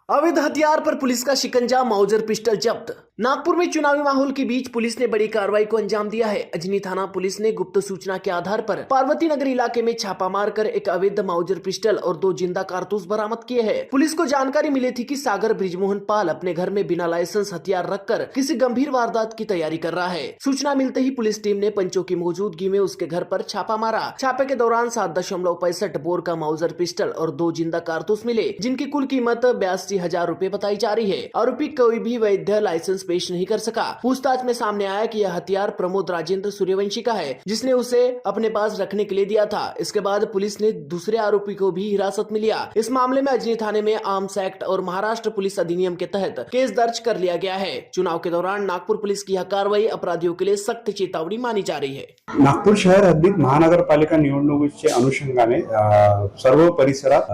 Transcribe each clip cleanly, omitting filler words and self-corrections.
अवैध हथियार पर पुलिस का शिकंजा, माउजर पिस्टल जब्त। नागपुर में चुनावी माहौल के बीच पुलिस ने बड़ी कार्रवाई को अंजाम दिया है। अजनी थाना पुलिस ने गुप्त सूचना के आधार पर पार्वती नगर इलाके में छापा मारकर एक अवैध माउजर पिस्टल और 2 जिंदा कारतूस बरामद किए हैं। पुलिस को जानकारी मिली थी कि सागर ब्रिजमोहन पाल अपने घर में बिना लाइसेंस हथियार रखकर किसी गंभीर वारदात की तैयारी कर रहा है। सूचना मिलते ही पुलिस टीम ने पंचों की मौजूदगी में उसके घर पर छापा मारा। छापे के दौरान 7.65 बोर का माउजर पिस्टल और 2 जिंदा कारतूस मिले, जिनकी कुल कीमत 82,000 रुपए बताई जा रही है। आरोपी कोई भी वैध लाइसेंस पेश नहीं कर सका। पूछताछ में सामने आया कि यह हथियार प्रमोद राजेंद्र सूर्यवंशी का है, जिसने उसे अपने पास रखने के लिए दिया था। इसके बाद पुलिस ने दूसरे आरोपी को भी हिरासत में लिया। इस मामले में अजनी थाने में आर्म्स एक्ट और महाराष्ट्र पुलिस अधिनियम के तहत केस दर्ज कर लिया गया है। चुनाव के दौरान नागपुर पुलिस की यह कार्रवाई अपराधियों के लिए सख्त चेतावनी मानी जा रही है। नागपूर शहर हद्दीत महानगरपालिका निवडणुकीच्या अनुषंगाने सर्व परिसरात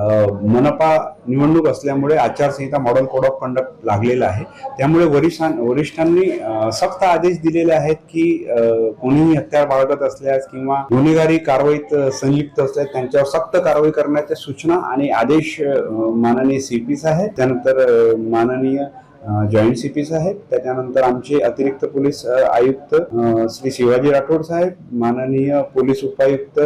मनपा निवडणूक असल्यामुळे आचारसंहिता मॉडेल कोड ऑफ कंडक्ट लागलेला आहे। त्यामुळे वरिष्ठांनी सक्त आदेश दिलेले आहेत की कोणीही हत्यार बाळगत असल्यास किंवा गुन्हेगारी कारवाईत संलिप्त असल्यास त्यांच्यावर सक्त कारवाई करण्याच्या सूचना आणि आदेश माननीय सीपी साहेब, त्यानंतर माननीय जॉईंट सीपी साहेब, त्याच्यानंतर आमचे अतिरिक्त पोलीस आयुक्त श्री शिवाजी राठोड साहेब, माननीय पोलीस उपायुक्त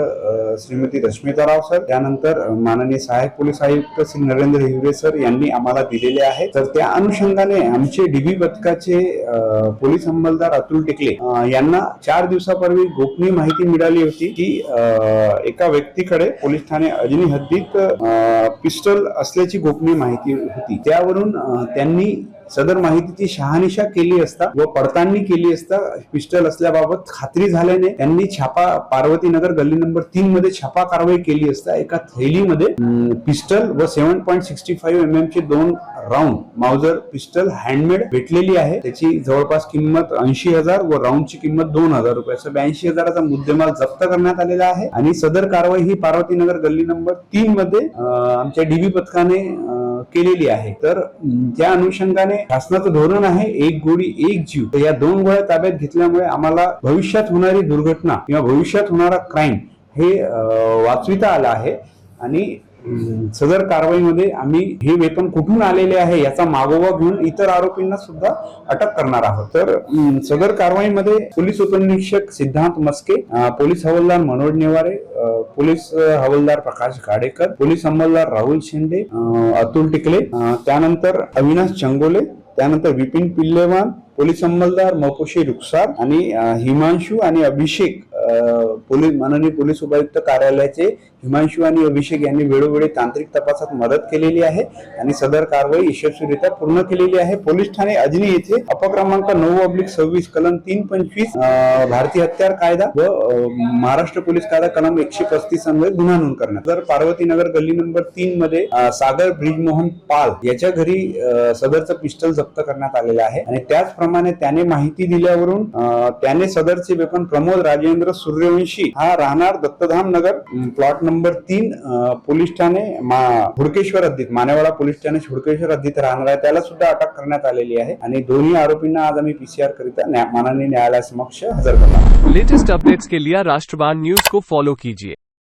श्रीमती रश्मिता राव सर, त्यानंतर माननीय सहाय्यक पोलीस आयुक्त श्री नरेंद्र हिवरे सर यांनी आम्हाला दिलेले आहे। तर त्या अनुषंगाने आमचे डीबी पथकाचे पोलीस अंमलदार अतुल टेकले यांना 4 दिवसापूर्वी गोपनीय माहिती मिळाली होती की एका व्यक्तीकडे पोलीस ठाणे अजनी हद्दीत पिस्टल असल्याची गोपनीय माहिती होती। त्यावरून त्यांनी सदर माहितीची शहानिशा केली असता व पडताळणी केली असता पिस्टल असल्याबाबत खात्री झाल्याने त्यांनी छापा पार्वती नगर गल्ली नंबर 3 मध्ये छापा कारवाई केली असता एका थैलीमध्ये पिस्टल व 7.65 mm चे 2 राऊंड माउजर पिस्टल हँडमेड भेटलेली आहे। त्याची जवळपास किंमत 80,000 व राऊंडची किंमत 2,000 रुपये, 82,000चा मुद्देमाल जप्त करण्यात आलेला आहे। आणि सदर कारवाई ही पार्वती नगर गल्ली नंबर 3 मध्ये आमच्या डीबी पथकाने केलेली आहे। तर त्या अनुषंगाने शासनाचं धोरण आहे एक गोळी एक जीव। तर या 2 गोळ्या ताब्यात घेतल्यामुळे आम्हाला भविष्यात होणारी दुर्घटना किंवा भविष्यात होणारा क्राईम हे वाचविता आला आहे। आणि सदर कारवाईमध्ये आम्ही हे वेपन कुठून आलेले आहे याचा मागोवा घेऊन इतर आरोपींना सुद्धा अटक करणार आहोत। तर सदर कारवाईमध्ये पोलीस उपनिरीक्षक सिद्धांत मस्के, पोलीस हवालदार मनोज नेवारे, पोलीस हवालदार प्रकाश गाडेकर, पोलीस अंमलदार राहुल शिंदे, अतुल टिकले, त्यानंतर अविनाश चंगोले, त्यानंतर विपिन पिल्लेवान, पोलीस अंमलदार मपोशी रुखसार आणि हिमांशु आणि अभिषेक, माननीय पोलीस उपायुक्त कार्यालयाचे हिमांशु आणि अभिषेक यांनी वेळोवेळी तांत्रिक तपासात मदत केलेली आहे आणि सदर कारवाई यशस्वीरित्या पूर्ण केलेली आहे। पोलीस ठाणे अजनी येथे अपक्रमांक 9/26 कलम 325 भारतीय हत्यार कायदा व महाराष्ट्र पोलीस कायदा कलम 135 अन्वये गुन्हा नोंद करण्यात। तर पार्वती नगर गल्ली नंबर 3 मध्ये सागर ब्रिजमोहन पाल याच्या घरी सदरचं पिस्टल जप्त करण्यात आलेलं आहे आणि त्याचप्रमाणे त्याने माहिती दिल्यावरून त्याने सदरचे वेपन प्रमोद राजेंद्र सूर्यवंशी हा राहणार Dattadham Nagar plot number 3 police ठाणे हुडकेश्वर हद्दीत, मानेवाडा पोलीस ठाणे हुडकेश्वर हद्दीत राहणार आहे, त्याला सुद्धा अटक करण्यात आलेली आहे। आणि दोन्ही आरोपींना आज आम्ही पीसीआर करिता माननीय न्यायालयासमक्ष हजर करणार। लेटेस्ट अपडेट्स के लिए राष्ट्रवाद न्यूज को फॉलो कीजिए।